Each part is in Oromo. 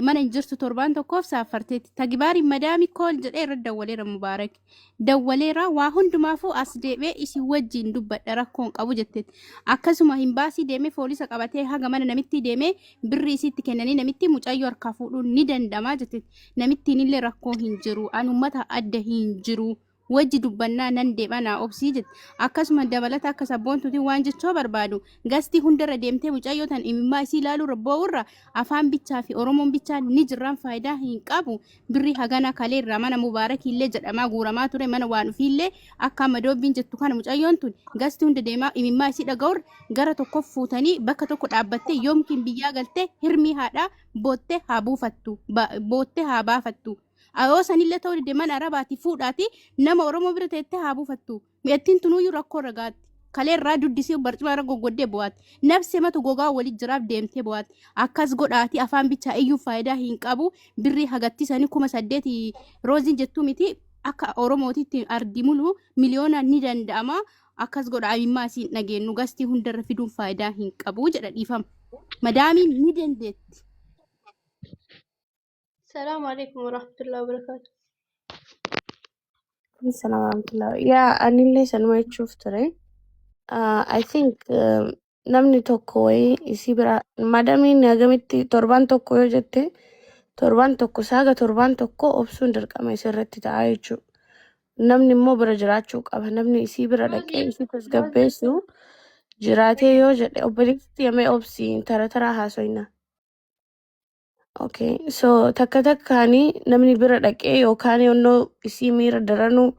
mana injirtu torban tokkoof saaffarteetti tagibaari madaami kool jedhee irra dawwaleera mubaarak dawwaleera waa hundumaafuu as deebee isii wajjin dubbadha rakkoon qabu jetteetti akkasuma himbaasii deemee poolisa qabatee haga mana namitti deemee birri isiitti kennanii namitti mucayyoo harkaa fuudhuun ni dandamaa jetteetti namittiin illee rakkoo hin jiru an ummata adda hin jiru wajji dubbannaa nan deebanaa obsii jette akkasuma dabalata akka sabboontuti waan jechoo barbaadu gasti hundarra deemtee mucayyootan imimmaa isii ilaaluu rabboowurra afaan bichaa fi oromoon bichaa ni jirran faayidaa hin qabu birri hagana kaleerraa mana mubaarak illee jedhamaa guuramaa ture mana waan ufiillee akka madoobbiin jettu kana mucayyoon tun gasti hunda deemaa imimmaa isii dhaga'urra gara tokko fuutanii bakka tokko dhaabbattee yoomkiin biyyaa galtee hirmii haadhaa boottee haa buufattu boottee haa baafattu Ayo sanillee ta'uu dide mana arabaati fuudhaati nama oromoo bira teettee haa buufattu mi'attiin tunuyyuu rakkoo ragaatti kaleerraa duddisii barcuma irra goggoddee bu'aati nafsi matu gogaa walitti jiraaf deemtee bu'aati akkas godhaati afaan bichaa iyyuu faayidaa hin qabu birrii hagattisanii 8,000 rooziin jettuu miti akka oromootitti ardi mulu miliyoonaan ni danda'ama akkas godhaa imimmaa isiin dhageenyu gastii hundarra fiduun faayidaa hin qabu jedha dhiifama madaamiin ni dandeetti. السلام عليكم ورحمة الله وبركاته. السلام ورحمة الله. Yeah, أنا ليش أنا ما تشوف ترى. I think namni tokko wayii isii bira madamiin agamitti torban tokko yoo jette torban tokko saaga torban tokko obsuun dirqama isirratti ta'a jechuudha. Namni immoo bira jiraachuu qaba. Namni isii bira dhaqee isii tasgabbeessu jiraatee yoo jedhe obboleetti yamee obsi tara tara haasoyna. Okay, so takka takkaani namni bira dhaqee yookaan yonnoo isii miira daranuu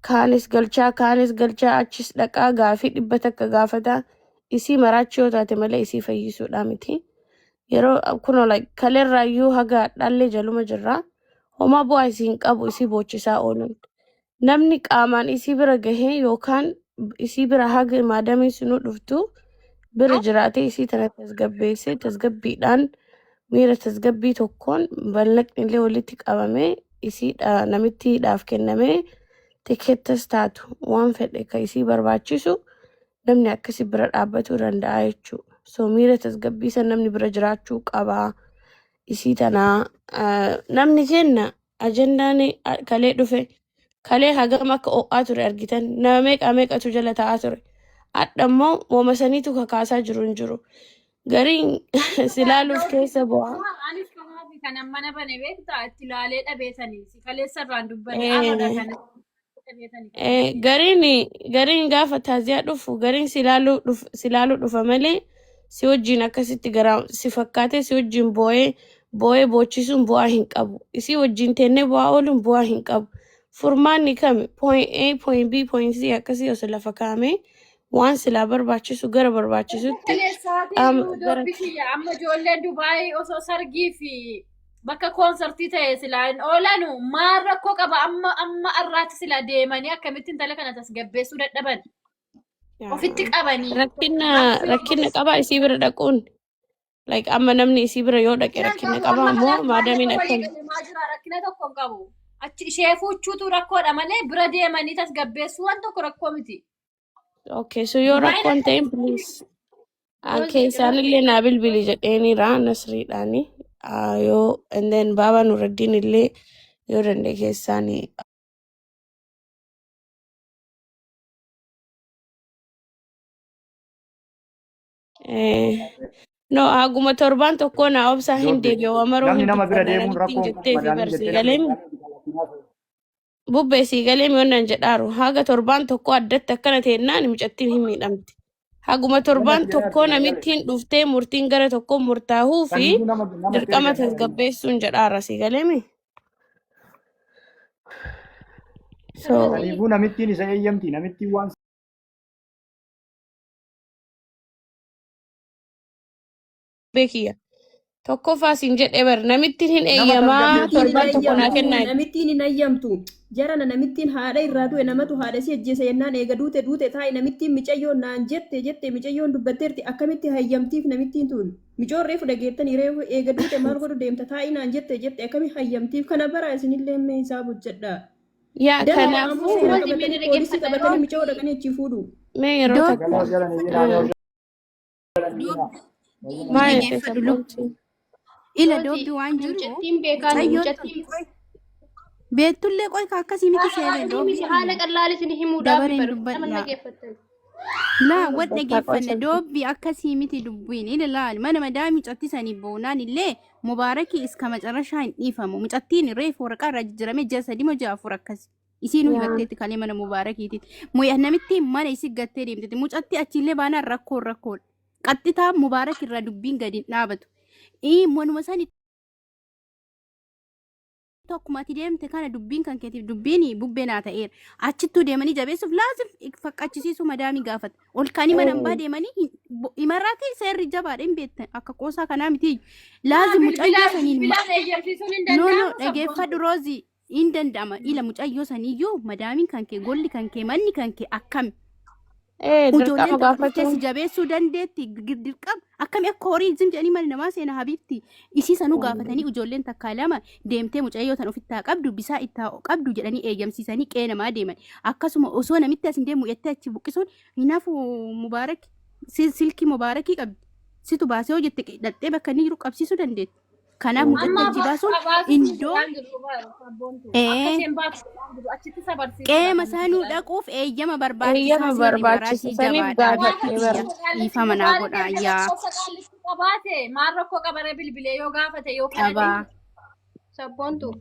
kaanis galchaa achis dhaqaa gaafii dhibba takka gaafata isii maraachii yoo taate malee isii fayyisuudha miti. Yeroo kunoo kaleerraayyuu haga dhallee jaluma jirra homaa bu'aa isii hin qabu isii boochisaa ooluun. Namni qaamaan isii bira gahee yookaan isii bira haga maadamii sunuu dhuftu bira jiraatee isii tana tasgabbeessee tasgabbiidhaan miira tasgabbii tokkoon ballaqni illee walitti qabamee isiidha namittiidhaaf kennamee tikettas taatu waan fedhe ka isii barbaachisu namni akkasii bira dhaabbatuu danda'a jechuudha. So miira tasgabbii san namni bira jiraachuu qaba. Isii tanaa namni kenna ajandaan kalee dhufe kalee hagam akka o'aa ture argitan nama meeqatu jala ta'aa ture. Adda immoo mooma saniitu kakaasaa jiru hin jiru. Gariin silaaluuf keessa bu'aa. Anis kanaafi kan amma na bane beektaa itti ilaalee dhabeetanii si kaleessa irraan dubbate amadha kana dhabeetanii. Gariin gaafa taaziyaa dhufu gariin silaaluu dhufa malee si wajjin akkasitti garaa si fakkaatee si wajjin boo'ee boochisuun bu'aa hin qabu. Isii wajjin teennee bu'aa ooluun bu'aa hin qabu. Furmaanni kami point A, point B, point C akkasii osoo lafa kaa'amee waan silaa barbaachisu gara barbaachisutti amma ijoolleen Dubaayii osoo sargii fi bakka koonsartii ta'e silaa hin oolanu maal rakkoo qaba amma arraatti silaa deemanii akkamittiin tala kana tasgabbeessuu dadhaban ofitti qabanii rakkina qaba isii bira dhaquun amma namni isii bira yoo dhaqe rakkina qaba ammoo maadamiin akkam rakkina tokko hin qabu achi ishee fuuchuutu rakkoodha malee bira deemanii tasgabbeessuu waan tokko rakkoo miti. Okay, so you're a content, please. Okay, sanille na bilbili jedheni ra nasriidhaani. Yo and then Baba Nuruddin ille yo dande keessani. No, aguma torban tokko na obsa hin deebi'e wamaroo hin jettee fi barsiigaleen. Bubbee siigalee mi'oonnan jedhaaru haga torban tokko addatti akkana teennaan mucattiin hin miidhamti. Haguma torban tokko namittiin dhuftee murtiin gara tokko murtaa'uu fi dirqama tasgabbeessuun jedhaara siigalee mi. Kaniifuu namittiin isa eeyyamti namittiin waan beekiyya. Tokkoffaa siin jedhee bar namittiin hin eeyyamaa torban tokko naa kennaa. Namittiin hin eeyyamtu. Jarana namittiin haadha irraa du'e namatu haadha si ajjeese yennaan eega duute taa'e namittiin micayyoon naan jette micayyoon dubbatteerti akkamitti hayyamtiif namittiin tun micoon reefu dhageettanii reefu eega duute maal godhu deemta taa'ii naan jette akkami hayyamtiif kana bara isinillee mee isaa hojjedha. Yaa kanaafuu poolisii qabatanii micoo dhaqanii achi fuudhu. Mee yeroo takka maal ila Rozi, doobbi waan jiru mucattiin beekaan mucayyoo mucattiin beettullee qoy ka akkasii miti seene doobbi miti haala qallaan isin himuudhaaf dabareen nama dubbadhaa dhageeffattan. laa wad Bakka dhageeffanna qosa. doobbi akkasii miti dubbiin ila laal mana madaa mucattisanii boonaan illee mubaarakii iska macarashaa hin dhiifamu mucattiin reefu waraqaa irraa jijjiirame ji'a sadii moo ji'a afur akkas isiinu Yaa. himatteetti kalee mana mubaarakiitiin muya namitti mana isi gattee deemtetti mucatti achiillee baanaan rakkoon qaxxitaa mubaarak irraa dubbiin gadi hin dhaabatu manuma sani tokkuma ati deemte kana dubbiin kan keetiif dubbiin bubbee naa ta'eera achittuu deemanii jabeessuuf laazim faqqachisiisuu madaamii gaafata ol kaanii mana hambaa deemanii imarraati seerri jabaadha hin beektan akka qoosaa kanaa miti laazim mucayyoo saniin Bilbilaan eeyyamsiisuun hin no danda'amu. dhageeffadhu roozii hin danda'ama ila mucayyoo saniyyuu madaamiin kan kee golli kan kee manni kan kee akkami Dirqama ijoolleen tokko gaafatu. keessi jabeessuu dandeetti dirqama akkami akka horii jim jedhanii mana namaa seena habiibti isii sanuu gaafatanii ijoolleen takkaa lama deemtee mucayyoo tan ofittaa qabdu bisaa ittaa qabdu jedhanii eeyyamsiisanii qe'ee namaa deeman akkasuma osoo namitti asin deemu jettee achi buqqisuun hinaafu mubaarak silkii mubaarakii qabdi situ baasee hojjette hidhattee bakka inni jiru qabsiisuu dandeetti kanaaf mucatti achi baasuun indoo qeema sanuu dhaquuf eeyyama Eeyyama barbaachisaniif gaafatee bara. ifa manaa godhaa yaa qabaate maal rakkoo qabaree bilbilee yoo gaafate yoo qabaa Sabboontu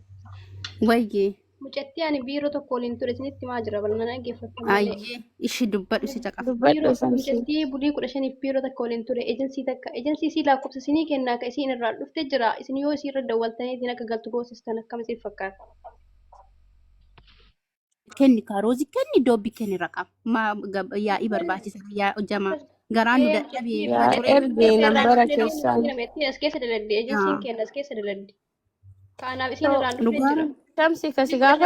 wayyee mucattii ani biiroo tokko waliin ture isinitti maa jira bal'ina dhageeffattan malee. ayyee ishi dubbadhu si caqafa Dubbadhu Biiroo san si. mucattii bulii 15 biiroo tokko waliin ture ejensii takka ejensii isii lakkoofsa isinii kennaa ka isiin irraa dhufte jira isin yoo isii irra dawwaltanii isin akka galtu goosistan akkamitti fakkaata. kenni kaaroozi kenni doobbi kenni raqama yaa'ii barbaachisa yaa hojjamaa garaan nu dadhabee Yaa ergee nambara keessaan. As keessa daladde ejensiin kenna as keessa daladde. Kanaaf isin irraa dhufte jira. Shamsi kasi gaafa